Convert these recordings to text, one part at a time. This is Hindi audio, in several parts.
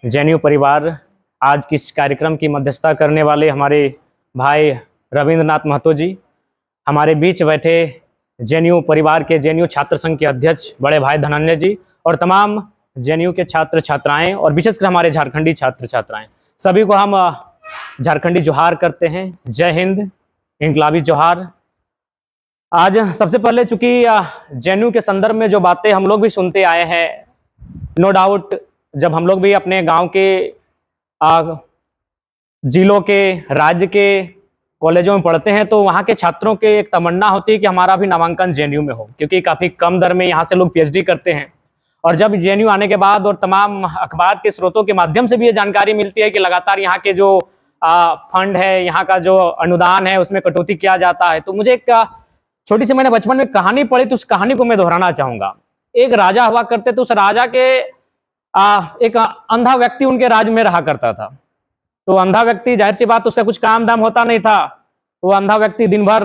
जेएनयू परिवार, आज किस कार्यक्रम की मध्यस्थता करने वाले हमारे भाई रविंद्रनाथ महतो जी, हमारे बीच बैठे जेएनयू परिवार के जेएनयू छात्र संघ के अध्यक्ष बड़े भाई धनंजय जी और तमाम जेएनयू के छात्र छात्राएं और विशेषकर हमारे झारखंडी छात्र छात्राएं, सभी को हम झारखंडी जोहार करते हैं। जय हिंद, इनकलाबी जोहार। आज सबसे पहले चूंकि जेएनयू के संदर्भ में जो बातें हम लोग भी सुनते आए हैं, नो डाउट जब हम लोग भी अपने गांव के जिलों के राज्य के कॉलेजों में पढ़ते हैं तो वहाँ के छात्रों के एक तमन्ना होती है कि हमारा भी नामांकन जेएनयू में हो, क्योंकि काफ़ी कम दर में यहाँ से लोग पीएचडी करते हैं। और जब जेएनयू आने के बाद और तमाम अखबार के स्रोतों के माध्यम से भी ये जानकारी मिलती है कि लगातार यहाँ के जो फंड है, यहाँ का जो अनुदान है, उसमें कटौती किया जाता है। तो मुझे एक छोटी सी मैंने बचपन में कहानी पढ़ी, तो उस कहानी को मैं दोहराना चाहूँगा। एक राजा हुआ करते, तो उस राजा के एक अंधा व्यक्ति उनके राज्य में रहा करता था। तो अंधा व्यक्ति, जाहिर सी बात, उसका कुछ काम दाम होता नहीं था। वो अंधा व्यक्ति दिन भर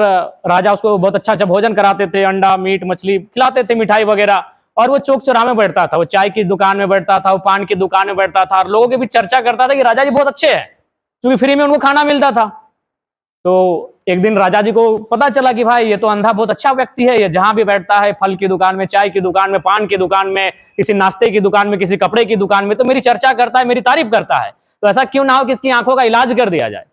राजा उसको बहुत अच्छा अच्छा भोजन कराते थे, अंडा मीट मछली खिलाते थे, मिठाई वगैरह। और वो चौक चौराहे में बैठता था, वो चाय की दुकान में बैठता था, वो पान की दुकान में बैठता था और लोगों के बीच चर्चा करता था कि राजा जी बहुत अच्छे हैं, क्योंकि फ्री में उनको खाना मिलता था। तो एक दिन राजा जी को पता चला कि भाई ये तो अंधा बहुत अच्छा व्यक्ति है, ये जहां भी बैठता है, फल की दुकान में, चाय की दुकान में, पान की दुकान में, किसी नाश्ते की दुकान में, किसी कपड़े की दुकान में, तो मेरी चर्चा करता है, मेरी तारीफ करता है। तो ऐसा क्यों ना हो कि इसकी आंखों का इलाज कर दिया जाए।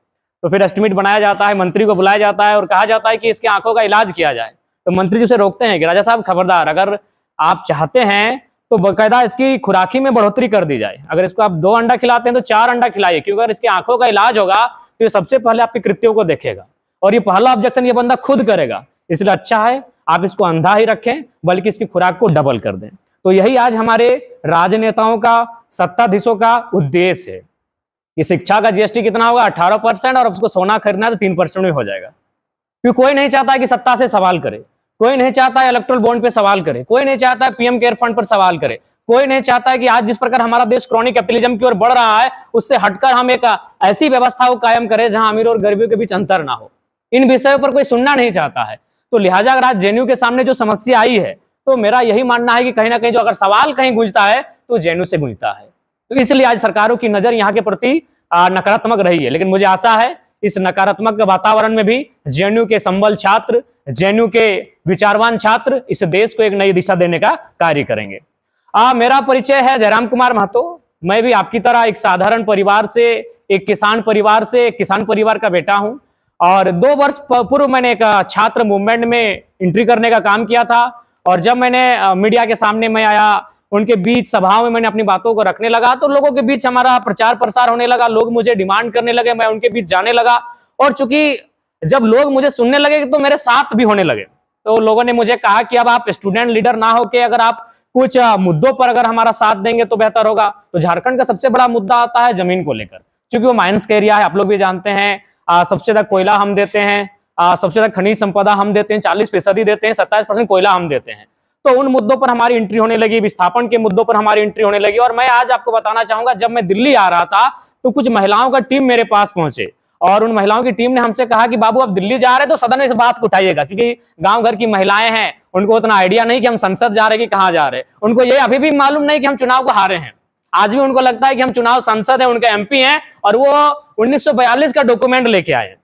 तो फिर एस्टिमेट बनाया जाता है, मंत्री को बुलाया जाता है और कहा जाता है कि इसकी आंखों का इलाज किया जाए। तो मंत्री जी उसे रोकते हैं कि राजा साहब खबरदार, अगर आप चाहते हैं तो बाकायदा इसकी खुराकी में बढ़ोतरी कर दी जाए। अगर इसको आप 2 अंडा खिलाते हैं तो 4 अंडा खिलाइए, क्योंकि अगर इसकी आंखों का इलाज होगा तो ये सबसे पहले आपके कृत्यों को देखेगा और ये पहला ऑब्जेक्शन ये बंदा खुद करेगा। इसलिए अच्छा है आप इसको अंधा ही रखें, बल्कि इसकी खुराक को डबल कर दें। तो यही आज हमारे राजनेताओं का, सत्ताधीशों का उद्देश्य है। ये शिक्षा का जीएसटी कितना होगा? 18%, और उसको सोना खरीदना है तो 3% में हो जाएगा। क्योंकि कोई नहीं चाहता है कि सत्ता से सवाल करे, कोई नहीं चाहता है इलेक्ट्रल बॉन्ड पे सवाल करे, कोई नहीं चाहता है पीएम केयर फंड पर सवाल करे, कोई नहीं चाहता है कि आज जिस प्रकार हमारा देश क्रॉनिक कैपिटलिज्म की ओर बढ़ रहा है उससे हटकर हम एक ऐसी व्यवस्था को कायम करें जहां अमीर और गरीबों के बीच अंतर ना हो। इन विषयों पर कोई सुनना नहीं चाहता है। तो लिहाजा अगर आज जेएनयू के सामने जो समस्या आई है, तो मेरा यही मानना है कि कहीं ना कहीं जो अगर सवाल कहीं गूंजता है तो जेएनयू से गूंजता है। तो इसलिए आज सरकारों की नजर यहाँ के प्रति नकारात्मक रही है। लेकिन मुझे आशा है इस नकारात्मक वातावरण में भी जेएनयू के संबल छात्र, जेएनयू के विचारवान छात्र इस देश को एक नई दिशा देने का कार्य करेंगे। मेरा परिचय है जयराम कुमार महतो। मैं भी आपकी तरह एक साधारण परिवार से, एक किसान परिवार से, एक किसान परिवार का बेटा हूं। और 2 वर्ष पूर्व मैंने एक छात्र मूवमेंट में एंट्री करने का काम किया था। और जब मैंने मीडिया के सामने मैं आया, उनके बीच सभाओं में मैंने अपनी बातों को रखने लगा, तो लोगों के बीच हमारा प्रचार प्रसार होने लगा, लोग मुझे डिमांड करने लगे, मैं उनके बीच जाने लगा। और चूंकि जब लोग मुझे सुनने लगे तो मेरे साथ भी होने लगे। तो लोगों ने मुझे कहा कि अब आप स्टूडेंट लीडर ना होके अगर आप कुछ मुद्दों पर अगर हमारा साथ देंगे तो बेहतर होगा। तो झारखंड का सबसे बड़ा मुद्दा आता है जमीन को लेकर, क्योंकि वो माइंस का एरिया है, आप लोग भी जानते हैं। सबसे ज्यादा कोयला हम देते हैं, सबसे ज्यादा खनिज संपदा हम देते हैं, 40% देते हैं, 27% कोयला हम देते हैं। तो उन मुद्दों पर हमारी एंट्री होने लगी, विस्थापन के मुद्दों पर हमारी एंट्री होने लगी। और मैं आज आपको बताना चाहूंगा, जब मैं दिल्ली आ रहा था तो कुछ महिलाओं का टीम मेरे पास पहुंचे और उन महिलाओं की टीम ने हमसे कहा कि बाबू आप दिल्ली जा रहे हैं तो सदन में इस बात को उठाइएगा, क्योंकि गांव घर की महिलाएं हैं, उनको उतना आइडिया नहीं कि हम संसद जा रहे हैं कि कहां जा रहे हैं। उनको ये अभी भी मालूम नहीं कि हम चुनाव को हारे हैं। आज भी उनको लगता है कि हम चुनाव संसद है, उनके एमपी हैं और वो 1942 का डॉक्यूमेंट लेके आए।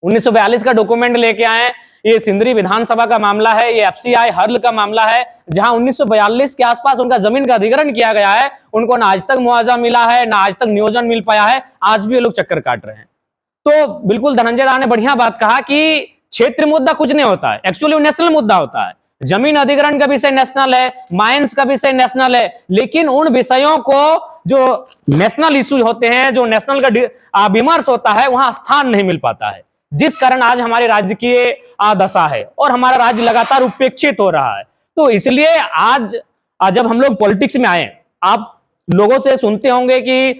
1942 का डॉक्यूमेंट लेके आए। ये सिंदरी विधानसभा का मामला है, ये एफसीआई हर्ल का मामला है, जहां 1942 के आसपास उनका जमीन का अधिग्रहण किया गया है। उनको ना आज तक मुआवजा मिला है, ना आज तक नियोजन मिल पाया है। आज भी ये लोग चक्कर काट रहे हैं। तो बिल्कुल धनंजय दा ने बढ़िया बात कहा कि क्षेत्र मुद्दा कुछ नहीं होता है, एक्चुअली नेशनल मुद्दा होता है। जमीन अधिग्रहण का विषय नेशनल है, माइंस का विषय नेशनल है, लेकिन उन विषयों को जो नेशनल इश्यू होते हैं, जो नेशनल का विमर्श होता है, वहां स्थान नहीं मिल पाता है, जिस कारण आज हमारे राज्य की दशा है और हमारा राज्य लगातार उपेक्षित हो रहा है। तो इसलिए आज जब हम लोग पॉलिटिक्स में आए, आप लोगों से सुनते होंगे कि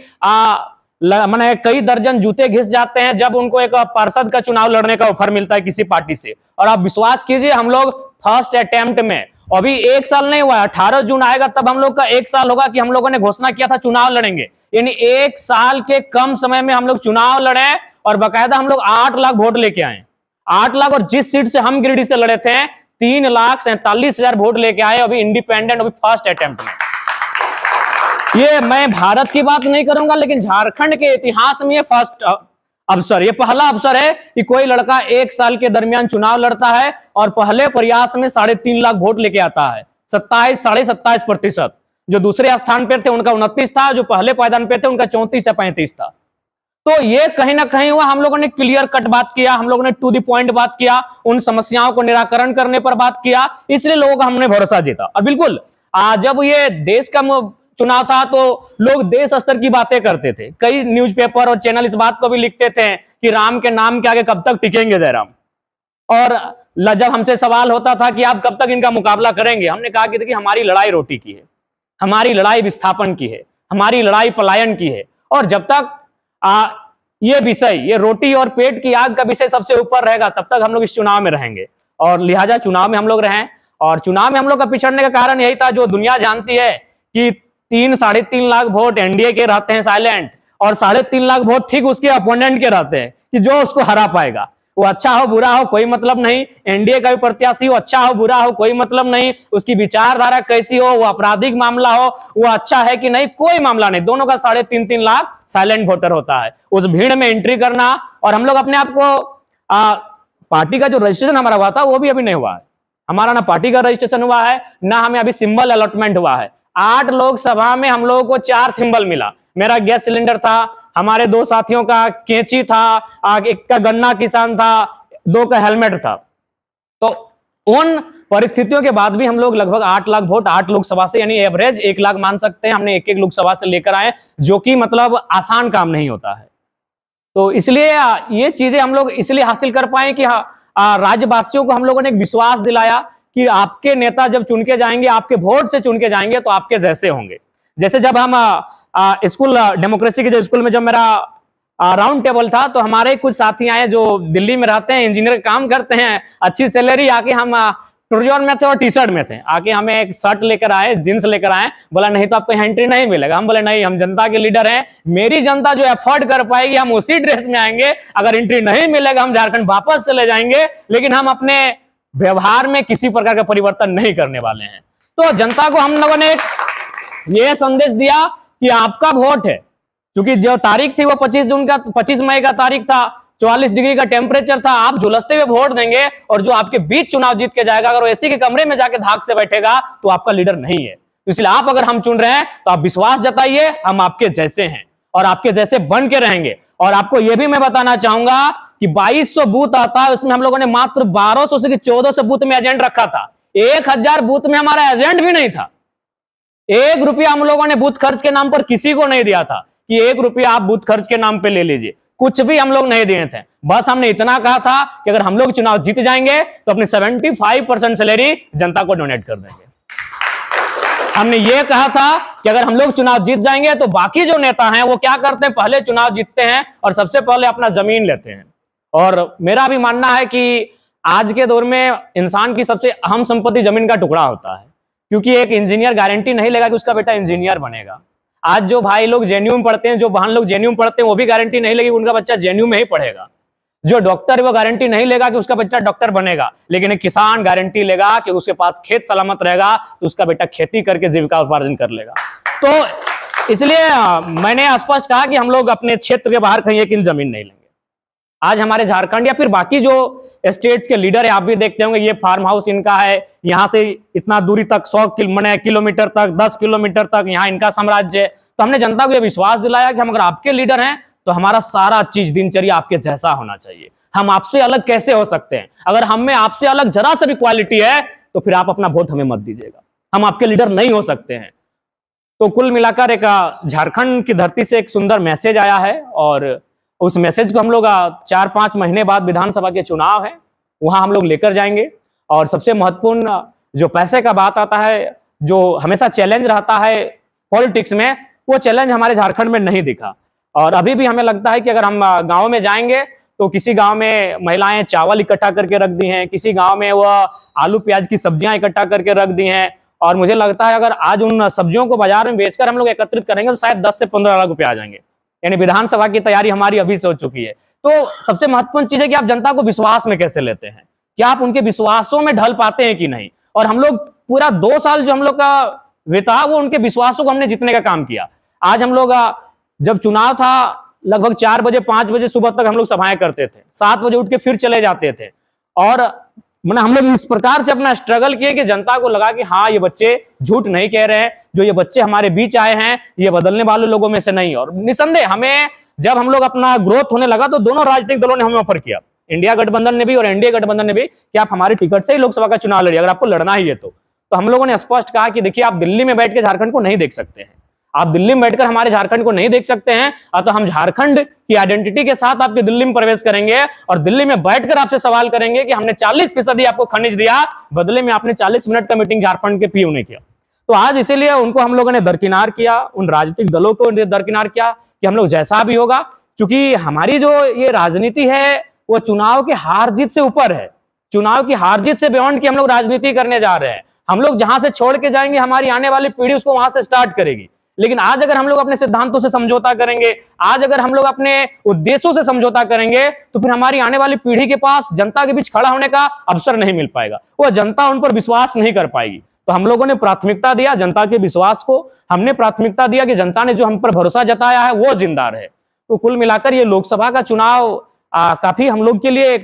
मैंने कई दर्जन जूते घिस जाते हैं जब उनको एक पार्षद का चुनाव लड़ने का ऑफर मिलता है किसी पार्टी से। और आप विश्वास कीजिए, हम लोग फर्स्ट अटेम्प्ट में, अभी 1 साल नहीं हुआ, 18 जून आएगा तब हम लोग का 1 साल होगा कि हम लोगों ने घोषणा किया था चुनाव लड़ेंगे। यानी 1 साल के कम समय में हम लोग चुनाव लड़े और बाकायदा हम लोग 8 लाख वोट लेके आए। 8 लाख, और जिस सीट से हम गिरिडीह से लड़े थे 3,47,000 वोट लेके आए, अभी इंडिपेंडेंट, अभी फर्स्ट अटेम्प्ट में। ये मैं भारत की बात नहीं करूंगा, लेकिन झारखंड के इतिहास में ये फर्स्ट अवसर, ये पहला अवसर है कि कोई लड़का 1 साल के दरमियान चुनाव लड़ता है और पहले प्रयास में 3.5 लाख वोट लेके आता है। 27-27.5%। जो दूसरे स्थान पर थे उनका 29 था, जो पहले पायदान पे थे उनका 34 या 35 था। तो ये कहीं ना कहीं हुआ, हम लोगों ने क्लियर कट बात किया, हम लोगों ने टू द पॉइंट बात किया, उन समस्याओं को निराकरण करने पर बात किया, इसलिए लोगों का हमने भरोसा जीता। और बिल्कुल जब ये देश का चुनाव था तो लोग देश स्तर की बातें करते थे, कई न्यूज़पेपर और चैनल इस बात को भी लिखते थे कि राम के नाम के आगे कब तक टिकेंगे जयराम। और जब हमसे सवाल होता था कि आप कब तक इनका मुकाबला करेंगे, हमने कहा कि देखिए हमारी लड़ाई रोटी की है, हमारी लड़ाई विस्थापन की है, हमारी लड़ाई पलायन की है, और जब तक ये विषय, ये रोटी और पेट की आग का विषय सबसे ऊपर रहेगा तब तक हम लोग इस चुनाव में रहेंगे। और लिहाजा चुनाव में हम लोग रहें, और चुनाव में हम लोग का पिछड़ने का कारण यही था, जो दुनिया जानती है कि 3-3.5 लाख वोट एनडीए के रहते हैं साइलेंट, और 3.5 लाख वोट ठीक उसके अपोनेंट के रहते हैं कि जो उसको हरा पाएगा। वो अच्छा हो बुरा हो कोई मतलब नहीं, एनडीए का भी प्रत्याशी हो अच्छा हो बुरा हो कोई मतलब नहीं, उसकी विचारधारा कैसी हो, वो आपराधिक मामला हो, वो अच्छा है कि नहीं, कोई मामला नहीं, दोनों का 3.5 लाख साइलेंट वोटर होता है। उस भीड़ में एंट्री करना, और हम लोग अपने आप को पार्टी का जो रजिस्ट्रेशन हमारा हुआ था वो भी अभी नहीं हुआ है, हमारा ना पार्टी का रजिस्ट्रेशन हुआ है, ना हमें अभी सिंबल अलॉटमेंट हुआ है। 8 लोकसभा में हम लोगों को 4 सिंबल मिला। मेरा गैस सिलेंडर था, हमारे 2 साथियों का कैंची था, एक का गन्ना किसान था, 2 का हेलमेट था। तो उन परिस्थितियों के बाद भी हम लोग लगभग 8 लाख वोट 8 लोकसभा से, यानी एवरेज 1 लाख मान सकते हैं, हमने एक लोकसभा से लेकर आए, जो कि मतलब आसान काम नहीं होता है। तो इसलिए ये चीजें हम लोग इसलिए हासिल कर पाए कि राज्यवासियों को हम लोगों ने एक विश्वास दिलाया कि आपके नेता जब चुन के जाएंगे, आपके वोट से चुन के जाएंगे, तो आपके जैसे होंगे। जैसे जब हम स्कूल डेमोक्रेसी के जो स्कूल में जब मेरा राउंड टेबल था, तो हमारे कुछ साथी आए जो दिल्ली में रहते हैं, इंजीनियर काम करते हैं, अच्छी सैलरी, आके हम ट्रूजॉन में थे और टी शर्ट में थे, आके हमें एक शर्ट लेकर आए, जींस लेकर आए, बोला नहीं तो आपको एंट्री नहीं मिलेगा। हम बोले नहीं, हम जनता के लीडर हैं, मेरी जनता जो एफोर्ड कर पाएगी हम उसी ड्रेस में आएंगे, अगर एंट्री नहीं मिलेगा हम झारखंड वापस चले जाएंगे, लेकिन हम अपने व्यवहार में किसी प्रकार का परिवर्तन नहीं करने वाले हैं। तो जनता को हम लोगों ने यह संदेश दिया कि आपका वोट है, क्योंकि जो तारीख थी वो 25 मई का तारीख था, 44 डिग्री का टेम्परेचर था, आप झुलसते हुए वोट देंगे, और जो आपके बीच चुनाव जीत के जाएगा, अगर वो एसी के कमरे में जाके धाक से बैठेगा तो आपका लीडर नहीं है। तो इसलिए आप अगर हम चुन रहे हैं तो आप विश्वास जताइए, हम आपके जैसे हैं और आपके जैसे बन के रहेंगे। और आपको यह भी मैं बताना चाहूंगा कि 2200 बूथ आता है, उसमें हम लोगों ने मात्र 1200 से 1400 बूथ में एजेंट रखा था। 1000 बूथ में हमारा एजेंट भी नहीं था। 1 रुपया हम लोगों ने बूथ खर्च के नाम पर किसी को नहीं दिया था कि 1 रुपया आप बूथ खर्च के नाम पे ले लीजिए, कुछ भी हम लोग नहीं दिए थे। बस हमने इतना कहा था कि अगर हम लोग चुनाव जीत जाएंगे तो अपनी 75% सैलरी जनता को डोनेट कर देंगे। हमने ये कहा था कि अगर हम लोग चुनाव जीत जाएंगे तो बाकी जो नेता हैं वो क्या करते हैं, पहले चुनाव जीतते हैं और सबसे पहले अपना जमीन लेते हैं। और मेरा भी मानना है कि आज के दौर में इंसान की सबसे अहम संपत्ति जमीन का टुकड़ा होता है, क्योंकि एक इंजीनियर गारंटी नहीं लेगा कि उसका बेटा इंजीनियर बनेगा। आज जो भाई लोग जेएनयू में पढ़ते हैं, जो बहन लोग जेएनयू में पढ़ते हैं, वो भी गारंटी नहीं लेगी उनका बच्चा जेएनयू में ही पढ़ेगा। जो डॉक्टर है वो गारंटी नहीं लेगा कि उसका बच्चा डॉक्टर बनेगा, लेकिन एक किसान गारंटी लेगा कि उसके पास खेत सलामत रहेगा तो उसका बेटा खेती करके जीविका उपार्जन कर लेगा। तो इसलिए मैंने स्पष्ट कहा कि हम लोग अपने क्षेत्र के बाहर कहीं एक इंच जमीन नहीं लेंगे। आज हमारे झारखंड या फिर बाकी जो स्टेट के लीडर है, आप भी देखते होंगे, ये फार्म हाउस इनका है, यहां से इतना दूरी तक 100 किलोमीटर तक, 10 किलोमीटर तक यहाँ इनका साम्राज्य है। तो हमने जनता को यह विश्वास दिलाया कि हम अगर आपके लीडर हैं तो हमारा सारा चीज दिनचर्या आपके जैसा होना चाहिए। हम आपसे अलग कैसे हो सकते हैं? अगर हम में आपसे अलग जरा सा भी क्वालिटी है तो फिर आप अपना वोट हमें मत दीजिएगा, हम आपके लीडर नहीं हो सकते हैं। तो कुल मिलाकर एक झारखंड की धरती से एक सुंदर मैसेज आया है, और उस मैसेज को हम लोग 4-5 महीने बाद विधानसभा के चुनाव है वहां हम लोग लेकर जाएंगे। और सबसे महत्वपूर्ण जो पैसे का बात आता है, जो हमेशा चैलेंज रहता है पॉलिटिक्स में, वो चैलेंज हमारे झारखंड में नहीं दिखा। और अभी भी हमें लगता है कि अगर हम गांव में जाएंगे तो किसी गांव में महिलाएं चावल इकट्ठा करके रख दी हैं, किसी गांव में वह आलू प्याज की सब्जियां इकट्ठा करके रख दी हैं। और मुझे लगता है अगर आज उन सब्जियों को बाजार में बेचकर हम लोग एकत्रित करेंगे तो शायद 10 से 15 लाख रुपए आ जाएंगे। यानी विधानसभा की तैयारी हमारी अभी से हो चुकी है। तो सबसे महत्वपूर्ण चीज है कि आप जनता को विश्वास में कैसे लेते हैं, क्या आप उनके विश्वासों में ढल पाते हैं कि नहीं। और हम लोग पूरा 2 साल जो हम लोग का था, वो उनके विश्वासों को हमने जीतने का काम किया। आज हम लोग जब चुनाव था लगभग 4 बजे 5 बजे सुबह तक हम लोग सभाएं करते थे, 7 बजे उठ के फिर चले जाते थे, और मैंने हम लोग इस प्रकार से अपना स्ट्रगल किए कि जनता को लगा कि हाँ ये बच्चे झूठ नहीं कह रहे हैं, जो ये बच्चे हमारे बीच आए हैं ये बदलने वाले लोगों में से नहीं। और निसंदेह हमें जब हम लोग अपना ग्रोथ होने लगा तो दोनों राजनीतिक दलों ने हमें ऑफर किया, इंडिया गठबंधन ने भी और एनडीए गठबंधन ने भी, कि आप हमारी टिकट से ही लोकसभा का चुनाव लड़िए अगर आपको लड़ना ही है तो हम लोगों ने स्पष्ट कहा कि देखिए आप दिल्ली में बैठ के झारखंड को नहीं देख सकते हैं, आप दिल्ली में बैठकर हमारे झारखंड को नहीं देख सकते हैं, तो हम झारखंड की आइडेंटिटी के साथ आपके दिल्ली में प्रवेश करेंगे और दिल्ली में बैठकर आपसे सवाल करेंगे कि हमने 40% आपको खनिज दिया, बदले में आपने 40 मिनट का मीटिंग झारखंड के पीओ ने किया। तो आज इसीलिए उनको हम लोगों ने दरकिनार किया, उन राजनीतिक दलों को दरकिनार किया कि हम लोग जैसा भी होगा, क्योंकि हमारी जो ये राजनीति है वो चुनाव की हार जीत से ऊपर है, चुनाव की हार जीत से बियॉन्ड की हम लोग राजनीति करने जा रहे हैं। हम लोग जहां से छोड़ के जाएंगे हमारी आने वाली पीढ़ी उसको वहां से स्टार्ट करेगी। लेकिन आज अगर हम लोग अपने सिद्धांतों से समझौता करेंगे, आज अगर हम लोग अपने उद्देश्यों से समझौता करेंगे, तो फिर हमारी आने वाली पीढ़ी के पास जनता के बीच खड़ा होने का अवसर नहीं मिल पाएगा, वो जनता उन पर विश्वास नहीं कर पाएगी। तो हम लोगों ने प्राथमिकता दिया जनता के विश्वास को, हमने प्राथमिकता दिया कि जनता ने जो हम पर भरोसा जताया है वो जिंदा रहे। तो कुल मिलाकर ये लोकसभा का चुनाव काफी हम लोग के लिए एक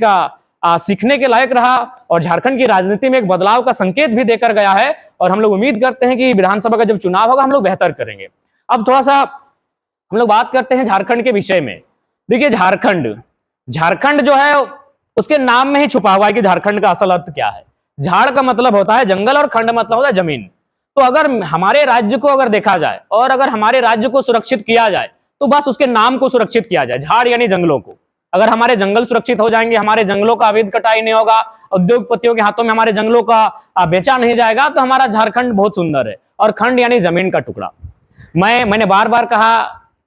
सीखने के लायक रहा और झारखंड की राजनीति में एक बदलाव का संकेत भी देकर गया है, और हम लोग उम्मीद करते हैं कि विधानसभा का जब चुनाव होगा हम लोग बेहतर करेंगे। अब थोड़ा सा हम लोग बात करते हैं झारखंड के विषय में। देखिए झारखंड जो है उसके नाम में ही छुपा हुआ है कि झारखंड का असल अर्थ क्या है। झाड़ का मतलब होता है जंगल और खंड मतलब होता है जमीन। तो अगर हमारे राज्य को अगर देखा जाए और अगर हमारे राज्य को सुरक्षित किया जाए तो बस उसके नाम को सुरक्षित किया जाए, झाड़ यानी जंगलों को। अगर हमारे जंगल सुरक्षित हो जाएंगे, हमारे जंगलों का अवैध कटाई नहीं होगा, उद्योगपतियों के हाथों में हमारे जंगलों का बेचा नहीं जाएगा, तो हमारा झारखंड बहुत सुंदर है। और खंड यानी जमीन का टुकड़ा। मैंने बार बार कहा,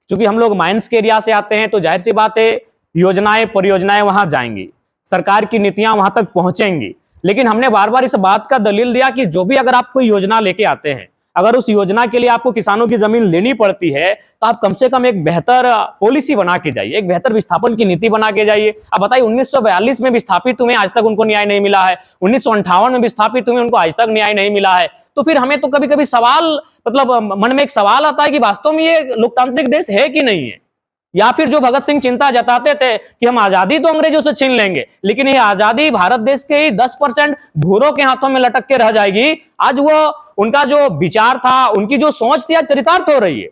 क्योंकि हम लोग माइंस के एरिया से आते हैं तो जाहिर सी बात है योजनाएं परियोजनाएं वहां जाएंगी, सरकार की नीतियां वहां तक पहुंचेंगी। लेकिन हमने बार बार इस बात का दलील दिया कि जो भी अगर आप कोई योजना लेके आते हैं, अगर उस योजना के लिए आपको किसानों की जमीन लेनी पड़ती है तो आप कम से कम एक बेहतर पॉलिसी बना के जाइए, एक बेहतर विस्थापन की नीति बना के जाइए। अब बताइए 1942 में विस्थापित हुए आज तक उनको न्याय नहीं मिला है, 1958 में विस्थापित हुए उनको आज तक न्याय नहीं मिला है। तो फिर हमें तो कभी कभी सवाल मतलब मन में एक सवाल आता है कि वास्तव में ये लोकतांत्रिक देश है कि नहीं है, या फिर जो भगत सिंह चिंता जताते थे कि हम आजादी तो अंग्रेजों से छीन लेंगे लेकिन ये आजादी भारत देश के ही 10% भूरों के हाथों में लटक के रह जाएगी। आज वो उनका जो विचार था, उनकी जो सोच थी, आज चरितार्थ हो रही है।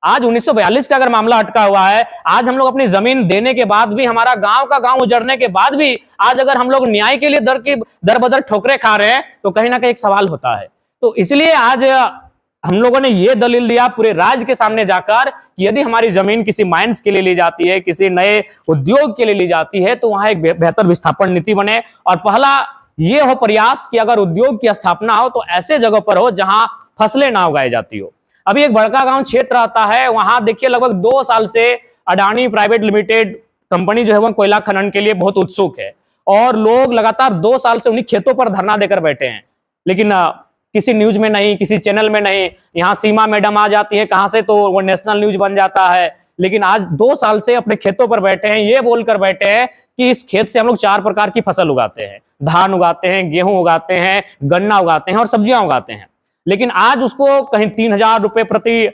आज 1942 का अगर मामला अटका हुआ है, आज हम लोग अपनी जमीन देने के बाद भी, हमारा गांव का गांव उजड़ने के बाद भी आज अगर हम लोग न्याय के लिए दर बदर ठोकरे खा रहे हैं तो कहीं ना कहीं एक सवाल होता है। तो इसलिए आज हम लोगों ने यह दलील दिया पूरे राज्य के सामने जाकर कि यदि हमारी जमीन किसी माइंस के लिए ली जाती है, किसी नए उद्योग के लिए ली जाती है, तो वहां एक बेहतर विस्थापन नीति बने। और पहला ये हो प्रयास कि अगर उद्योग की स्थापना हो तो ऐसे जगहों पर हो जहां फसलें ना उगाई जाती हो। अभी एक बड़का गांव क्षेत्र आता है, वहां देखिए लगभग 2 साल से अडानी प्राइवेट लिमिटेड कंपनी जो है वो कोयला खनन के लिए बहुत उत्सुक है, और लोग लगातार 2 साल से उन्हीं खेतों पर धरना देकर बैठे हैं। लेकिन किसी न्यूज में नहीं, किसी चैनल में नहीं, यहाँ सीमा मैडम आ जाती है कहां से तो वो नेशनल न्यूज बन जाता है। लेकिन आज 2 साल से अपने खेतों पर बैठे हैं, ये बोलकर बैठे हैं कि इस खेत से हम लोग 4 प्रकार की फसल उगाते हैं, धान उगाते हैं, गेहूं उगाते हैं, गन्ना उगाते हैं और सब्जियां उगाते हैं। लेकिन आज उसको कहीं 3000 रुपए प्रति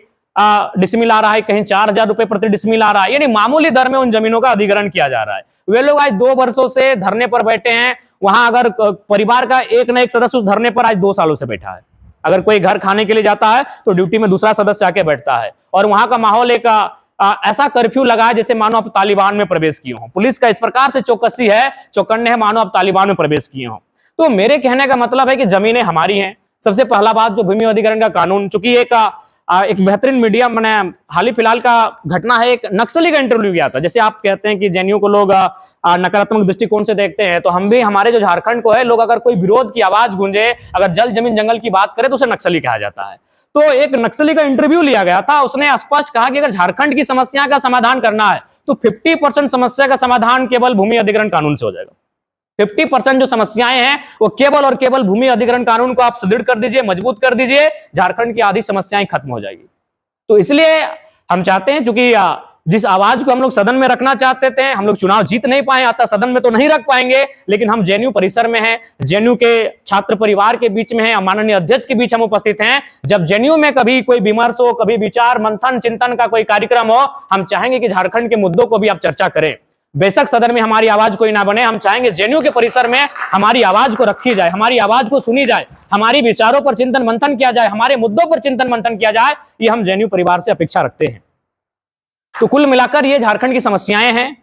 डिसमिल आ रहा है, कहीं 4000 रुपए प्रति डिसमिल आ रहा है, यानी मामूली दर में उन जमीनों का अधिग्रहण किया जा रहा है। वे लोग आज 2 वर्षों से धरने पर बैठे हैं। वहां अगर परिवार का एक न एक सदस्य उस धरने पर आज 2 सालों से बैठा है। अगर कोई घर खाने के लिए जाता है तो ड्यूटी में दूसरा सदस्य आके बैठता है, और वहां का माहौल एक ऐसा कर्फ्यू लगा है जैसे मानो आप तालिबान में प्रवेश किए हो। पुलिस का इस प्रकार से चौकसी है, चौकन्ने है, मानो आप तालिबान में प्रवेश किए हो। तो मेरे कहने का मतलब है कि जमीनें हमारी हैं। सबसे पहला बात जो भूमि अधिग्रहण का कानून, चूंकि एक बेहतरीन मीडिया मैंने हाल ही फिलहाल का घटना है, एक नक्सली का इंटरव्यू किया था। जैसे आप कहते हैं कि जेएनयू को लोग नकारात्मक दृष्टिकोण से देखते हैं, तो हम भी, हमारे जो झारखंड को है, लोग अगर कोई विरोध की आवाज गूंजे, अगर जल जमीन जंगल की बात करें तो उसे नक्सली कहा जाता है। तो एक नक्सली का इंटरव्यू लिया गया था, उसने स्पष्ट कहा कि अगर झारखंड की समस्या का समाधान करना है तो 50% समस्या का समाधान केवल भूमि अधिग्रहण कानून से हो जाएगा। 50% जो समस्याएं हैं वो केवल और केवल भूमि अधिग्रहण कानून को आप सुदृढ़ कर दीजिए, मजबूत कर दीजिए, झारखंड की आधी समस्याएं खत्म हो जाएगी। तो इसलिए हम चाहते हैं, चूंकि जिस आवाज को हम लोग सदन में रखना चाहते थे, हम लोग चुनाव जीत नहीं पाए, अतः सदन में तो नहीं रख पाएंगे, लेकिन हम जेएनयू परिसर में हैं, जेएनयू के छात्र परिवार के बीच में हैं, माननीय अध्यक्ष के बीच हम उपस्थित हैं। जब जेएनयू में कभी कोई विमर्श हो, कभी विचार मंथन चिंतन का कोई कार्यक्रम हो, हम चाहेंगे कि झारखंड के मुद्दों को भी आप चर्चा करें। बेशक सदन में हमारी आवाज कोई ना बने, हम चाहेंगे जेएनयू के परिसर में हमारी आवाज को रखी जाए, हमारी आवाज को सुनी जाए, हमारी विचारों पर चिंतन मंथन किया जाए, हमारे मुद्दों पर चिंतन मंथन किया जाए। ये हम जेएनयू परिवार से अपेक्षा रखते हैं। तो कुल मिलाकर ये झारखंड की समस्याएं हैं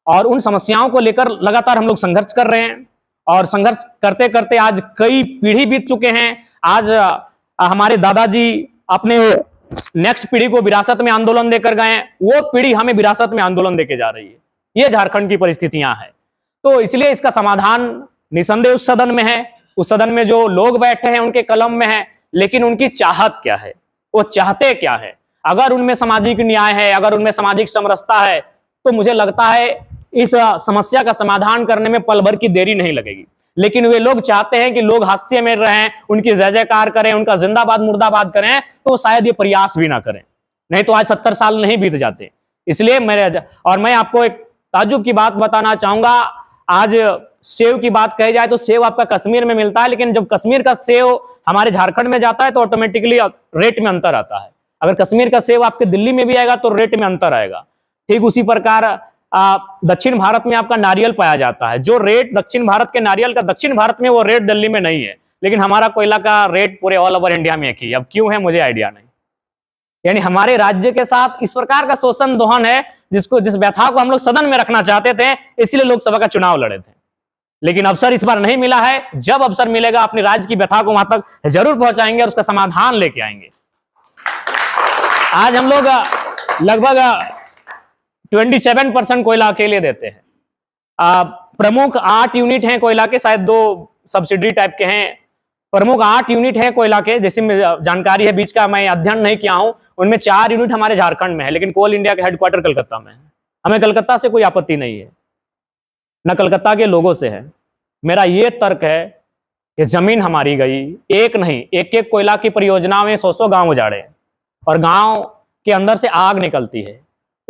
और उन समस्याओं को लेकर लगातार हम लोग संघर्ष कर रहे हैं और संघर्ष करते करते आज कई पीढ़ी बीत चुके हैं। आज हमारे दादाजी अपने नेक्स्ट पीढ़ी को विरासत में आंदोलन देकर गए हैं, वो पीढ़ी हमें विरासत में आंदोलन देके जा रही है। ये झारखंड की परिस्थितियां हैं। तो इसलिए इसका समाधान निसंदेह उस सदन में है, उस सदन में जो लोग बैठे हैं उनके कलम में है, लेकिन उनकी चाहत क्या है, वो चाहते क्या है। अगर उनमें सामाजिक न्याय है, अगर उनमें सामाजिक समरसता है, तो मुझे लगता है इस समस्या का समाधान करने में पल भर की देरी नहीं लगेगी। लेकिन वे लोग चाहते हैं कि लोग हास्य में रहें, उनकी जय जयकार करें, उनका जिंदाबाद मुर्दाबाद करें, तो शायद ये प्रयास भी ना करें, नहीं तो आज 70 साल नहीं बीत जाते। इसलिए मैं आपको एक ताज्जुब की बात बताना चाहूंगा। आज सेव की बात कही जाए तो सेव आपका कश्मीर में मिलता है, लेकिन जब कश्मीर का सेव हमारे झारखंड में जाता है तो ऑटोमेटिकली रेट में अंतर आता है। अगर कश्मीर का सेव आपके दिल्ली में भी आएगा तो रेट में अंतर आएगा। ठीक उसी प्रकार दक्षिण भारत में आपका नारियल पाया जाता है, जो रेट दक्षिण भारत के नारियल का दक्षिण भारत में, वो रेट दिल्ली में नहीं है, लेकिन हमारा कोयला का रेट पूरे ऑल ओवर इंडिया में एक ही। अब क्यों है मुझे आइडिया नहीं। यानी हमारे राज्य के साथ इस प्रकार का शोषण दोहन है, जिस व्यथा को हम लोग सदन में रखना चाहते थे, इसलिए लोकसभा का चुनाव लड़े थे। लेकिन अवसर इस बार नहीं मिला है। जब अवसर मिलेगा अपनी राज्य की व्यथा को वहां तक जरूर पहुंचाएंगे और उसका समाधान लेके आएंगे। आज हम लोग लगभग 27% कोयला अकेले देते हैं। प्रमुख 8 यूनिट हैं कोयला के, शायद 2 सब्सिडी टाइप के हैं। प्रमुख 8 यूनिट हैं कोयला के, जैसे जानकारी है, बीच का मैं अध्ययन नहीं किया हूं। उनमें 4 यूनिट हमारे झारखंड में है, लेकिन कोल इंडिया के हेडक्वार्टर कलकत्ता में है। हमें कलकत्ता से कोई आपत्ति नहीं है, न कलकत्ता के लोगों से है। मेरा यह तर्क है कि जमीन हमारी गई, एक नहीं, एक कोयला की परियोजना में 100 गांव उजाड़े और गांव के अंदर से आग निकलती है।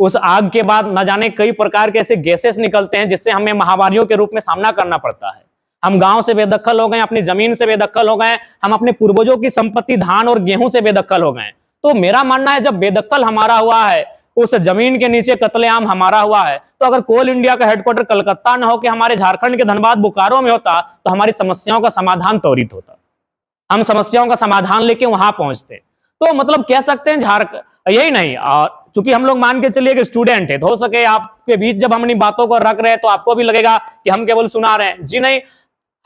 उस आग के बाद न जाने कई प्रकार के ऐसे गैसेस निकलते हैं जिससे हमें महामारियों के रूप में सामना करना पड़ता है। हम गांव से बेदखल हो गए, अपनी जमीन से बेदखल हो गए, हम अपने पूर्वजों की संपत्ति धान और गेहूं से बेदखल हो गए। तो मेरा मानना है, जब बेदखल हमारा हुआ है, उस जमीन के नीचे कत्लेआम हमारा हुआ है, तो अगर कोल इंडिया का हेडक्वार्टर कलकत्ता न हो कि हमारे झारखंड के धनबाद बोकारो में होता, तो हमारी समस्याओं का समाधान त्वरित होता, हम समस्याओं का समाधान लेके वहां पहुंचते। तो मतलब कह सकते हैं झारखंड यही नहीं। और चूंकि हम लोग मान के चलिए कि स्टूडेंट है, तो हो सके आपके बीच जब हम इन बातों को रख रहे हैं तो आपको भी लगेगा कि हम केवल सुना रहे हैं। जी नहीं,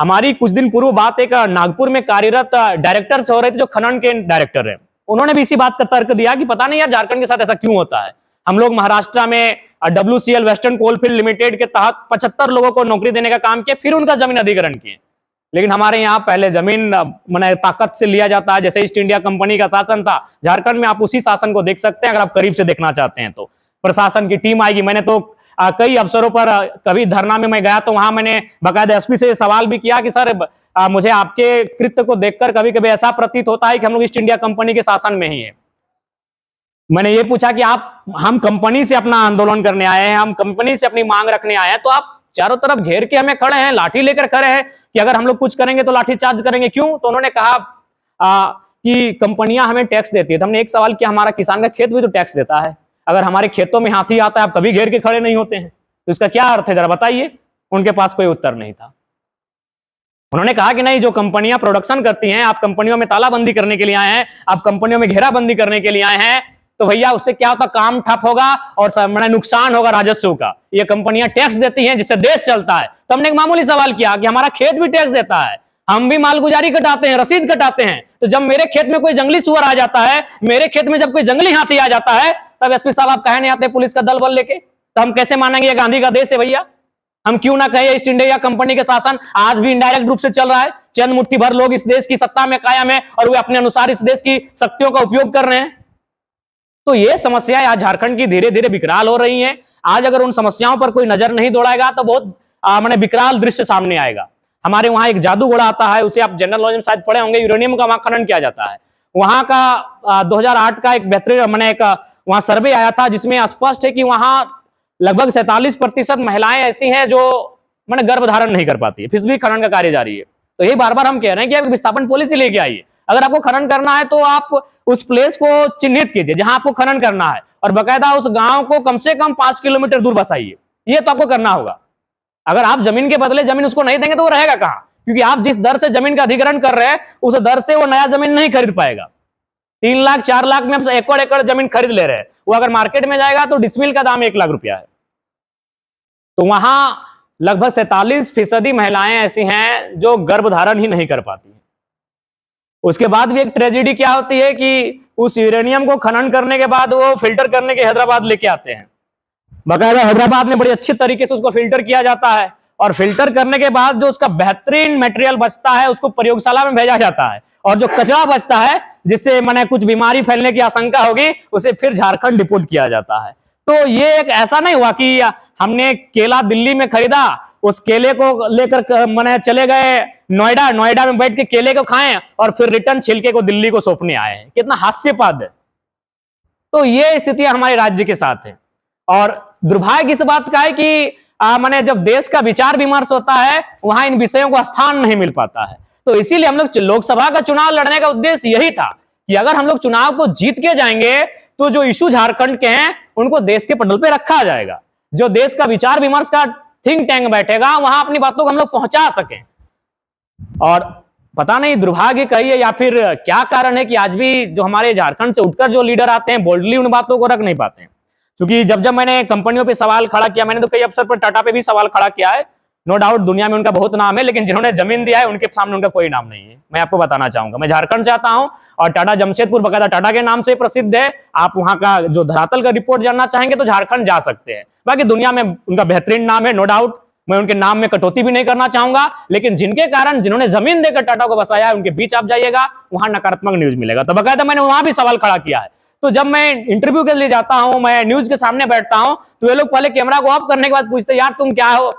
हमारी कुछ दिन पूर्व बात एक नागपुर में कार्यरत डायरेक्टर से हो रही थी, जो खनन के डायरेक्टर है। उन्होंने भी इसी बात का तर्क दिया कि पता नहीं यार झारखंड के साथ ऐसा क्यों होता है। हम लोग महाराष्ट्र में WCL वेस्टर्न कोलफील्ड लिमिटेड के तहत 75 लोगों को नौकरी देने का काम किया, फिर उनका जमीन अधिग्रहण किए। लेकिन हमारे यहाँ पहले जमीन माने ताकत से लिया जाता है, जैसे ईस्ट इंडिया कंपनी का शासन था। झारखंड में आप उसी शासन को देख सकते हैं, अगर आप करीब से देखना चाहते हैं तो। प्रशासन की टीम आएगी। मैंने तो कई अवसरों पर कभी धरना में मैं गया तो वहां मैंने बाकायदा SP से सवाल भी किया कि सर मुझे आपके कृत्य को देखकर कभी कभी ऐसा प्रतीत होता है कि हम लोग ईस्ट इंडिया कंपनी के शासन में ही है। मैंने ये पूछा कि हम कंपनी से अपना आंदोलन करने आए हैं, हम कंपनी से अपनी मांग रखने आए हैं, तो आप चारों तरफ घेर के हमें खड़े हैं, लाठी लेकर खड़े हैं कि अगर हम लोग कुछ करेंगे तो लाठी चार्ज करेंगे। क्यों? तो उन्होंने कहा कि कंपनियां हमें टैक्स देती है। तो हमने एक सवाल किया, हमारा किसान का खेत भी तो टैक्स देता है, अगर हमारे खेतों में हाथी आता है आप कभी घेर के खड़े नहीं होते हैं, तो इसका क्या अर्थ है, जरा बताइए। उनके पास कोई उत्तर नहीं था। उन्होंने कहा कि नहीं, जो कंपनियां प्रोडक्शन करती हैं, आप कंपनियों में तालाबंदी करने के लिए आए हैं, आप कंपनियों में घेराबंदी करने के लिए आए हैं, तो भैया उससे क्या होता, काम ठप होगा और बड़ा नुकसान होगा राजस्व का। ये कंपनियां टैक्स देती हैं जिससे देश चलता है। तो हमने एक मामूली सवाल किया कि हमारा खेत भी टैक्स देता है, हम भी मालगुजारी कटाते हैं, रसीद कटाते हैं, तो जब मेरे खेत में कोई जंगली सुअर आ जाता है, मेरे खेत में जब कोई जंगली हाथी आ जाता है, तब SP साहब आप कहे नहीं आते पुलिस का दल बल लेके, तो हम कैसे मानेंगे ये गांधी का देश है भैया। हम क्यों ना कहें ईस्ट इंडिया कंपनी के शासन आज भी इनडायरेक्ट रूप से चल रहा है। चंद मुट्ठी भर लोग इस देश की सत्ता में कायम है और वे अपने अनुसार इस देश की शक्तियों का उपयोग कर रहे हैं। तो ये समस्याएं आज झारखंड की धीरे धीरे विकराल हो रही हैं। आज अगर उन समस्याओं पर कोई नजर नहीं दौड़ाएगा तो बहुत माने विकराल दृश्य सामने आएगा। हमारे वहां एक जादू घोड़ा आता है, उसे आप जनरल नॉलेज में शायद पढ़े होंगे, यूरेनियम का वहां खनन किया जाता है। वहां का 2008 का एक बेहतरीन मैंने एक वहां सर्वे आया था जिसमें स्पष्ट है कि वहां लगभग 47% महिलाएं ऐसी हैं जो मैंने गर्भ धारण नहीं कर पाती है, फिर भी खनन का कार्य जारी है। तो यही बार बार हम कह रहे हैं कि आप विस्थापन पॉलिसी लेके आइए। अगर आपको खनन करना है तो आप उस प्लेस को चिन्हित कीजिए जहां आपको खनन करना है, और बकायदा उस गांव को कम से कम 5 किलोमीटर दूर बसाइए। ये तो आपको करना होगा। अगर आप जमीन के बदले जमीन उसको नहीं देंगे तो वो रहेगा कहां? क्योंकि आप जिस दर से जमीन का अधिग्रहण कर रहे हैं उस दर से वो नया जमीन नहीं खरीद पाएगा। 3 लाख 4 लाख में आप एकड़ एकड़ जमीन खरीद ले रहे हैं, वो अगर मार्केट में जाएगा तो डिसमिल का दाम 1 लाख रुपया है। तो वहां लगभग 47% महिलाएं ऐसी हैं जो गर्भधारण ही नहीं कर पाती हैं। उसके बाद भी एक ट्रेजेडी क्या होती है कि उस यूरेनियम को खनन करने के बाद वो फिल्टर करने के हैदराबाद लेके आते हैं। बकायदा हैदराबाद में बड़ी अच्छी तरीके से उसको फिल्टर किया जाता है, और फिल्टर करने के बाद जो उसका बेहतरीन मटेरियल बचता है उसको प्रयोगशाला में भेजा जाता है, और जो कचरा बचता है जिससे मैंने कुछ बीमारी फैलने की आशंका होगी उसे फिर झारखंड डिपोर्ट किया जाता है। तो ये एक ऐसा नहीं हुआ कि हमने केला दिल्ली में खरीदा, उस केले को लेकर मैंने चले गए नोएडा, नोएडा में बैठ के केले को खाएं और फिर रिटर्न छिलके को दिल्ली को सौंपने आए हैं। कितना हास्यपाद है। तो ये स्थिति हमारे राज्य के साथ है, और दुर्भाग्य इस बात का है कि मैंने जब देश का विचार विमर्श होता है वहां इन विषयों को स्थान नहीं मिल पाता है। तो इसीलिए हम लोग लोकसभा का चुनाव लड़ने का उद्देश्य यही था कि अगर हम लोग चुनाव को जीत के जाएंगे तो जो इशू झारखंड के हैं उनको देश के पटल पे रखा जाएगा। जो देश का विचार विमर्श का थिंक टैंक बैठेगा वहां अपनी बातों को हम लोग पहुंचा सकें। और पता नहीं दुर्भाग्य कहिए या फिर क्या कारण है कि आज भी जो हमारे झारखंड से उठकर जो लीडर आते हैं बोल्डली उन बातों को रख नहीं पाते हैं। क्योंकि जब मैंने कंपनियों पे सवाल खड़ा किया, मैंने तो कई अवसर पर टाटा पे भी सवाल खड़ा किया है, नो डाउट दुनिया में उनका बहुत नाम है, लेकिन जिन्होंने जमीन दिया है उनके सामने उनका कोई नाम नहीं है। मैं आपको बताना चाहूंगा, मैं झारखंड से आता हूं और टाटा जमशेदपुर बकायदा टाटा के नाम से प्रसिद्ध है। आप वहां का जो धरातल का रिपोर्ट जानना चाहेंगे तो झारखंड जा सकते हैं। बाकी दुनिया में उनका बेहतरीन नाम है, नो डाउट, मैं उनके नाम में कटौती भी नहीं करना चाहूंगा, लेकिन जिनके कारण जिन्होंने जमीन देकर टाटा को बसाया है उनके बीच आप जाइएगा वहां नकारात्मक न्यूज मिलेगा। तो बकायदा मैंने वहां भी सवाल खड़ा किया है। तो जब मैं इंटरव्यू के लिए जाता हूं, मैं न्यूज के सामने बैठता हूं, तो ये लोग पहले कैमरा को ऑफ करने के बाद पूछते यार तुम क्या हो,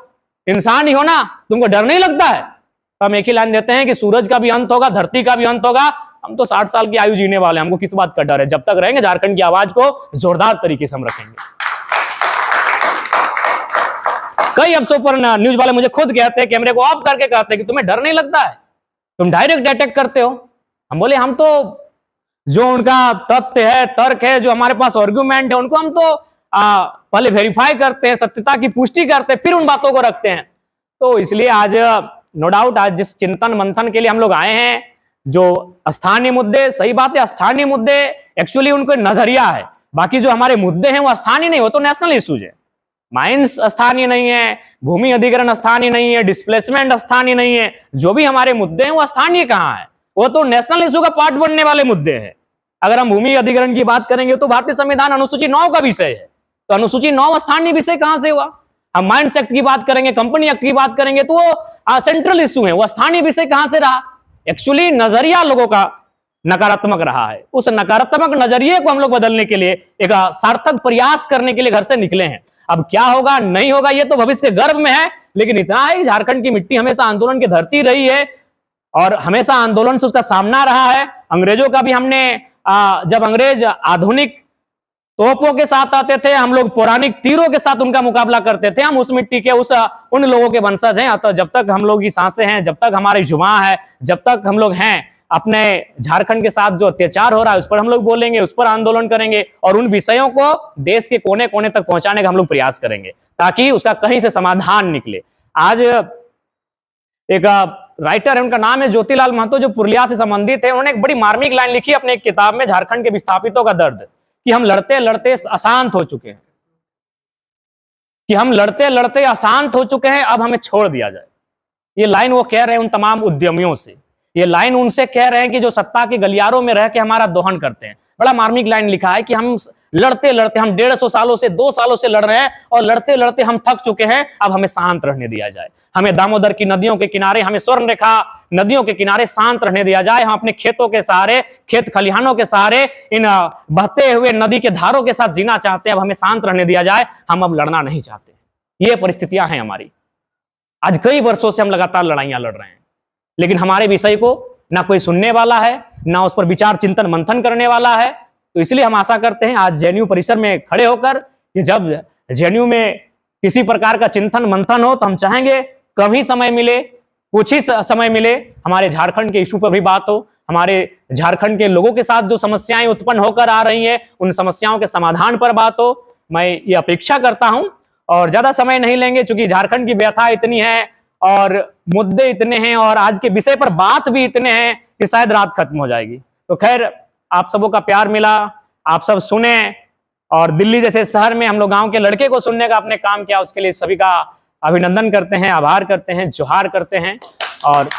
इंसान ही हो ना, तुमको डर नहीं लगता है? तो हम एक ही लाइन देते हैं कि सूरज का भी अंत होगा, धरती का भी अंत होगा, हम तो 60 साल की आयु जीने वाले हैं, हमको किस बात का डर है? जब तक रहेंगे झारखंड की आवाज को जोरदार तरीके से हम रखेंगे। कई अवसरों पर न्यूज वाले मुझे खुद कहते हैं, कैमरे को ऑफ करके कहते हैं कि तुम्हें डर नहीं लगता है, तुम डायरेक्ट अटैक करते हो। हम बोले हम तो जो उनका तथ्य है, तर्क है, जो हमारे पास आर्गुमेंट है, उनको हम तो पहले वेरीफाई करते हैं, सत्यता की पुष्टि करते हैं, फिर उन बातों को रखते हैं। तो इसलिए आज नो डाउट आज जिस चिंतन मंथन के लिए हम लोग आए हैं, जो स्थानीय मुद्दे, सही बात है, स्थानीय मुद्दे एक्चुअली उनको नजरिया है, बाकी जो हमारे मुद्दे हैं वो स्थानीय नहीं, हो तो नेशनल इश्यूज है। माइंस स्थानीय नहीं है, भूमि अधिग्रहण स्थानीय नहीं है, डिस्प्लेसमेंट स्थानीय नहीं है, जो भी हमारे मुद्दे हैं वो स्थानीय कहां है? वो तो नेशनल इश्यू का पार्ट बनने वाले मुद्दे हैं। अगर हम भूमि अधिग्रहण की बात करेंगे तो भारतीय संविधान अनुसूची 9 का विषय है, तो अनुसूची 9 स्थानीय विषय कहां से हुआ? हम माइंस एक्ट की बात करेंगे, कंपनी एक्ट की बात करेंगे तो वो सेंट्रल इश्यू है, वो स्थानीय विषय कहां से रहा? एक्चुअली नजरिया लोगों का नकारात्मक रहा है। उस नकारात्मक नजरिए को हम लोग बदलने के लिए एक सार्थक प्रयास करने के लिए घर से निकले हैं। अब क्या होगा नहीं होगा ये तो भविष्य के गर्भ में है, लेकिन इतना है झारखंड की मिट्टी हमेशा आंदोलन की धरती रही है और हमेशा आंदोलन से उसका सामना रहा है। अंग्रेजों का भी हमने जब अंग्रेज आधुनिक तोपों के साथ आते थे, हम लोग पौराणिक तीरों के साथ उनका मुकाबला करते थे। हम उस मिट्टी के उन लोगों के वंशज हैं। अतः जब तक हम लोग की सांसें हैं, जब तक हमारी जुबान है, जब तक हम लोग हैं, अपने झारखंड के साथ जो अत्याचार हो रहा है उस पर हम लोग बोलेंगे, उस पर आंदोलन करेंगे और उन विषयों को देश के कोने कोने तक पहुंचाने का हम लोग प्रयास करेंगे ताकि उसका कहीं से समाधान निकले। आज एक राइटर है, उनका नाम है ज्योतिलाल महतो, जो पुरुलिया से संबंधित है। उन्होंने एक बड़ी मार्मिक लाइन लिखी अपने एक किताब में, झारखंड के विस्थापितों का दर्द, कि हम लड़ते लड़ते अशांत हो चुके हैं, कि हम लड़ते लड़ते अशांत हो चुके हैं, अब हमें छोड़ दिया जाए। ये लाइन वो कह रहे हैं उन तमाम उद्यमियों से, ये लाइन उनसे कह रहे हैं कि जो सत्ता के गलियारों में रह के हमारा दोहन करते हैं। बड़ा मार्मिक लाइन लिखा है कि हम लड़ते लड़ते, हम 150 सालों से 2 सालों से लड़ रहे हैं और लड़ते लड़ते हम थक चुके हैं, अब हमें शांत रहने दिया जाए। हमें दामोदर की नदियों के किनारे, हमें स्वर्ण रेखा नदियों के किनारे शांत रहने दिया जाए। हम अपने खेतों के सहारे, खेत खलिहानों के सहारे, इन बहते हुए नदी के धारों के साथ जीना चाहते हैं। अब हमें शांत रहने दिया जाए, हम अब लड़ना नहीं चाहते। ये परिस्थितियां हैं हमारी। आज कई वर्षों से हम लगातार लड़ाइयां लड़ रहे हैं, लेकिन हमारे विषय को ना कोई सुनने वाला है, ना उस पर विचार चिंतन मंथन करने वाला है। तो इसलिए हम आशा करते हैं आज जेएनयू परिसर में खड़े होकर कि जब जेएनयू में किसी प्रकार का चिंतन मंथन हो तो हम चाहेंगे कम ही समय मिले, कुछ ही समय मिले, हमारे झारखंड के इशू पर भी बात हो, हमारे झारखंड के लोगों के साथ जो समस्याएं उत्पन्न होकर आ रही हैं उन समस्याओं के समाधान पर बात हो। मैं ये अपेक्षा करता हूं और ज्यादा समय नहीं लेंगे क्योंकि झारखंड की व्यथा इतनी है और मुद्दे इतने हैं और आज के विषय पर बात भी इतने हैं कि शायद रात खत्म हो जाएगी। तो खैर, आप सबों का प्यार मिला, आप सब सुने और दिल्ली जैसे शहर में हम लोग गांव के लड़के को सुनने का आपने काम किया, उसके लिए सभी का अभिनंदन करते हैं, आभार करते हैं, जोहार करते हैं। और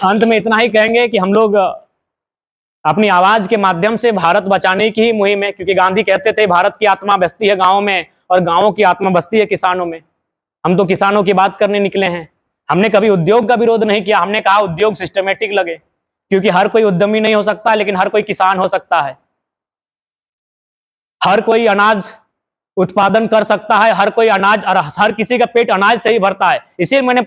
अंत में इतना ही कहेंगे कि हम लोग अपनी आवाज के माध्यम से भारत बचाने की ही मुहिम है, क्योंकि गांधी कहते थे भारत की आत्मा बसती है गाँव में और गाँवों की आत्मा बसती है किसानों में। हम तो किसानों की बात करने निकले हैं। हमने कभी उद्योग का विरोध नहीं किया, हमने कहा उद्योग सिस्टमेटिक लगे, क्योंकि हर कोई उद्यमी नहीं हो सकता लेकिन हर कोई किसान हो सकता है, हर कोई अनाज उत्पादन कर सकता है, हर कोई अनाज, हर किसी का पेट अनाज से ही भरता है। इसीलिए मैंने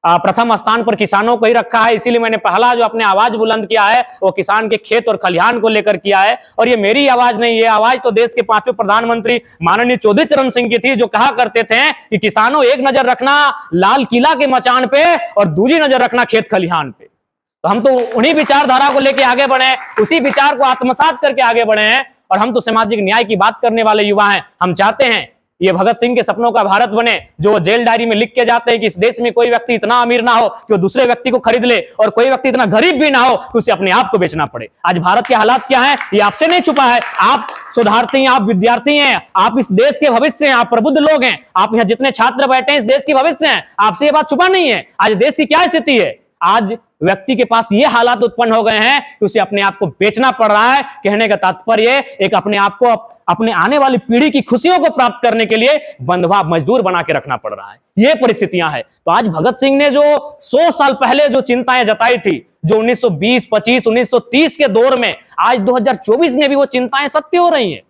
प्रथम स्थान पर किसानों को ही रखा है। इसीलिए मैंने पहला जो अपने आवाज बुलंद किया है वो किसान के खेत और खलिहान को लेकर किया है। और ये मेरी आवाज नहीं, ये आवाज तो देश के 5वें प्रधानमंत्री माननीय चौधरी चरण सिंह की थी, जो कहा करते थे कि किसानों एक नजर रखना लाल किला के मचान पे और दूसरी नजर रखना खेत खलिहान पे। तो हम तो उन्हीं विचारधारा को लेकर आगे बढ़े, उसी विचार को आत्मसात करके आगे बढ़े हैं और हम तो सामाजिक न्याय की बात करने वाले युवा हैं। हम चाहते हैं ये भगत सिंह के सपनों का भारत बने, जो जेल डायरी में लिख के जाते हैं कि इस देश में कोई व्यक्ति इतना अमीर ना हो कि वो दूसरे व्यक्ति को खरीद ले और कोई व्यक्ति इतना गरीब भी ना हो कि उसे अपने आप को बेचना पड़े। आज भारत के हालात क्या है ये आपसे नहीं छुपा है। आप सुधारती हैं, आप विद्यार्थी हैं, आप इस देश के भविष्य हैं, आप प्रबुद्ध लोग हैं, आप यहाँ जितने छात्र बैठे हैं इस देश के भविष्य हैं। आपसे ये बात छुपा नहीं है। आज देश की क्या स्थिति है, आज व्यक्ति के पास ये हालात उत्पन्न हो गए हैं कि उसे अपने आप को बेचना पड़ रहा है। कहने का तात्पर्य एक अपने आप को अपने आने वाली पीढ़ी की खुशियों को प्राप्त करने के लिए बंधुआ मजदूर बना के रखना पड़ रहा है। ये परिस्थितियां हैं। तो आज भगत सिंह ने जो 100 साल पहले जो चिंताएं जताई थी, जो 1920, 25, 1930 के दौर में, आज 2024 में भी वो चिंताएं सत्य हो रही हैं।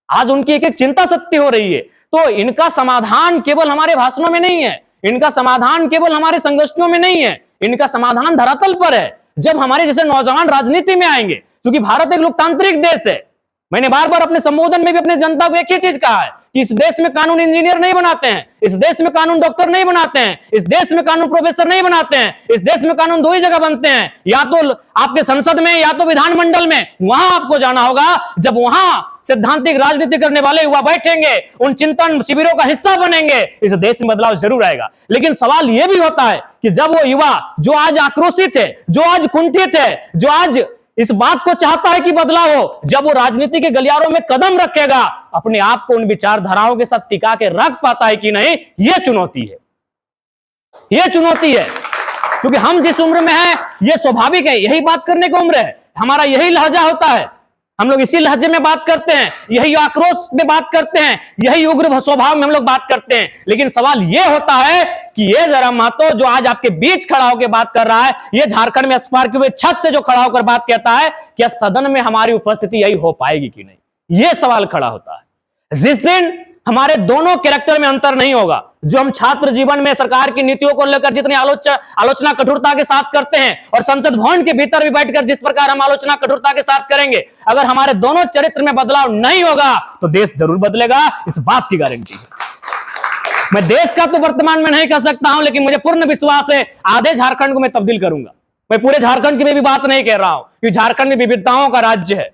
आज उनकी एक एक चिंता सत्य हो रही है। तो इनका समाधान केवल हमारे भाषणों में नहीं है, इनका समाधान केवल हमारे संगोष्ठियों में नहीं है, इनका समाधान धरातल पर है। जब हमारे जैसे नौजवान राजनीति में आएंगे, क्योंकि भारत एक लोकतांत्रिक देश है। मैंने बार बार अपने संबोधन में भी अपने जनता को एक ही चीज कहा है कि इस देश में कानून इंजीनियर नहीं बनाते हैं, इस देश में कानून डॉक्टर नहीं बनाते हैं, इस देश में कानून प्रोफेसर नहीं बनाते हैं। इस देश में कानून दो ही जगह बनते हैं, या तो आपके संसद में या तो विधानमंडल में। वहां आपको जाना होगा। जब वहां सैद्धांतिक राजनीति करने वाले युवा बैठेंगे, उन चिंतन शिविरों का हिस्सा बनेंगे, इस देश में बदलाव जरूर आएगा। लेकिन सवाल यह भी होता है कि जब वो युवा जो आज आक्रोशित है, जो आज कुंठित है, जो आज इस बात को चाहता है कि बदलाव हो, जब वो राजनीति के गलियारों में कदम रखेगा, अपने आप को उन विचारधाराओं के साथ टिका के रख पाता है कि नहीं, यह चुनौती है। यह चुनौती है, क्योंकि हम जिस उम्र में हैं यह स्वाभाविक है, यही बात करने की उम्र है, हमारा यही लहजा होता है, हम लोग इसी लहजे में बात करते हैं, यही आक्रोश में बात करते हैं, यही उग्र स्वभाव में हम लोग बात करते हैं। लेकिन सवाल यह होता है कि ये जरा महतो जो आज आपके बीच खड़ा होकर बात कर रहा है, ये झारखंड में स्पार्क हुए छत से जो खड़ा होकर बात कहता है, क्या सदन में हमारी उपस्थिति यही हो पाएगी कि नहीं, ये सवाल खड़ा होता है। जिस दिन हमारे दोनों कैरेक्टर में अंतर नहीं होगा, जो हम छात्र जीवन में सरकार की नीतियों को लेकर जितनी आलोचना कठोरता के साथ करते हैं और संसद भवन के भीतर भी बैठकर जिस प्रकार हम आलोचना कठोरता के साथ करेंगे, अगर हमारे दोनों चरित्र में बदलाव नहीं होगा तो देश जरूर बदलेगा, इस बात की गारंटी है। मैं देश का तो वर्तमान में नहीं कह सकता हूं, लेकिन मुझे पूर्ण विश्वास है आधे झारखंड को मैं तब्दील करूंगा। मैं पूरे झारखंड की भी बात नहीं कह रहा हूं, क्योंकि झारखंड में विविधताओं का राज्य है,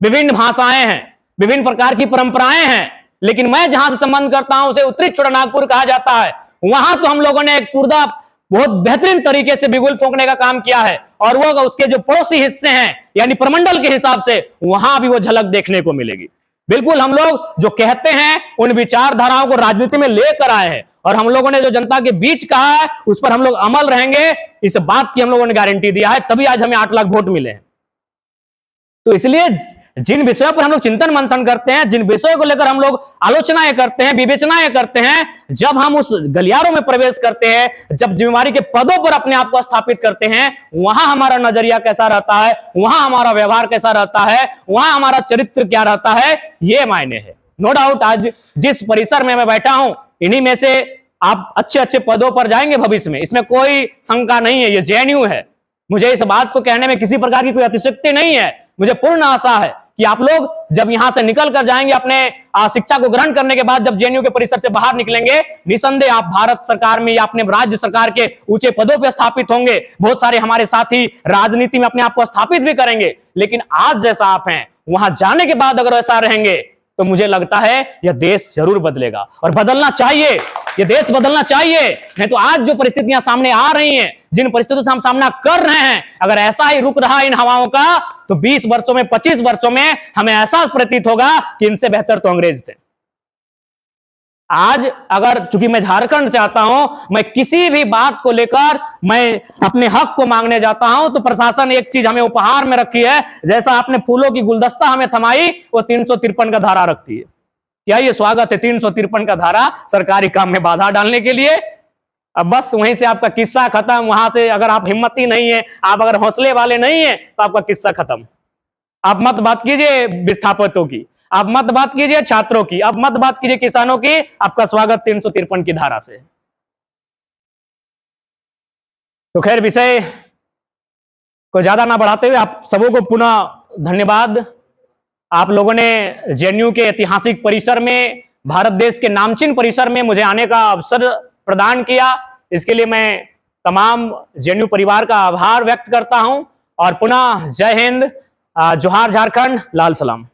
विभिन्न भाषाएं हैं, विभिन्न प्रकार की परंपराएं हैं। लेकिन मैं जहां से संबंध करता हूं उसे उत्तरी छोटानागपुर कहा जाता है। वहां तो हम लोगों ने एक पूरा बहुत बेहतरीन तरीके से बिगुल फूंकने का काम किया है, और वो उसके जो पड़ोसी हिस्से हैं यानी प्रमंडल के हिसाब से वहां भी वो झलक देखने को मिलेगी। बिल्कुल हम लोग जो कहते हैं उन विचारधाराओं को राजनीति में लेकर आए हैं, और हम लोगों ने जो जनता के बीच कहा है उस पर हम लोग अमल रहेंगे, इस बात की हम लोगों ने गारंटी दिया है, तभी आज हमें 8 लाख वोट मिले हैं। तो इसलिए जिन विषयों पर हम लोग चिंतन मंथन करते हैं, जिन विषयों को लेकर हम लोग आलोचनाएं करते हैं, विवेचनाएं करते हैं, जब हम उस गलियारों में प्रवेश करते हैं, जब जिम्मेवारी के पदों पर अपने आप को स्थापित करते हैं, वहां हमारा नजरिया कैसा रहता है, वहां हमारा व्यवहार कैसा रहता है, वहां हमारा चरित्र क्या रहता है, ये मायने है। नो डाउट आज जिस परिसर में मैं बैठा हूं, इन्हीं में से आप अच्छे अच्छे पदों पर जाएंगे भविष्य में, इसमें कोई शंका नहीं है, ये जेएनयू है। मुझे इस बात को कहने में किसी प्रकार की कोई अतिशयोक्ति नहीं है। मुझे पूर्ण आशा है कि आप लोग जब यहां से निकल कर जाएंगे, अपने शिक्षा को ग्रहण करने के बाद जब जेएनयू के परिसर से बाहर निकलेंगे, निसंदेह आप भारत सरकार में या अपने राज्य सरकार के ऊंचे पदों पर स्थापित होंगे। बहुत सारे हमारे साथी राजनीति में अपने आप को स्थापित भी करेंगे, लेकिन आज जैसा आप हैं वहां जाने के बाद अगर ऐसा रहेंगे तो मुझे लगता है यह देश जरूर बदलेगा, और बदलना चाहिए, यह देश बदलना चाहिए। नहीं तो आज जो परिस्थितियां सामने आ रही हैं, जिन परिस्थितियों से हम सामना कर रहे हैं, अगर ऐसा ही रुक रहा इन हवाओं का तो 20 वर्षों में, 25 वर्षों में हमें ऐसा प्रतीत होगा कि इनसे बेहतर तो अंग्रेज थे। आज अगर चूंकि मैं झारखंड से आता हूं, मैं किसी भी बात को लेकर मैं अपने हक को मांगने जाता हूं तो प्रशासन एक चीज हमें उपहार में रखी है, जैसा आपने फूलों की गुलदस्ता हमें थमाई, वो 353 का धारा रखती है। क्या ये स्वागत है 353 का धारा सरकारी काम में बाधा डालने के लिए? अब बस वहीं से आपका किस्सा खत्म। वहां से अगर आप हिम्मती नहीं है, आप अगर हौसले वाले नहीं है, तो आपका किस्सा खत्म। आप मत बात कीजिए विस्थापितों की, आप मत बात कीजिए छात्रों की, आप मत बात कीजिए किसानों की, आपका स्वागत 353 की धारा से। तो खैर, विषय को ज्यादा ना बढ़ाते हुए आप सबों को पुनः धन्यवाद। आप लोगों ने जेएनयू के ऐतिहासिक परिसर में, भारत देश के नामचीन परिसर में मुझे आने का अवसर प्रदान किया। इसके लिए मैं तमाम जेएनयू परिवार का आभार व्यक्त करता हूं, और पुनः जय हिंद, जोहार झारखंड, लाल सलाम।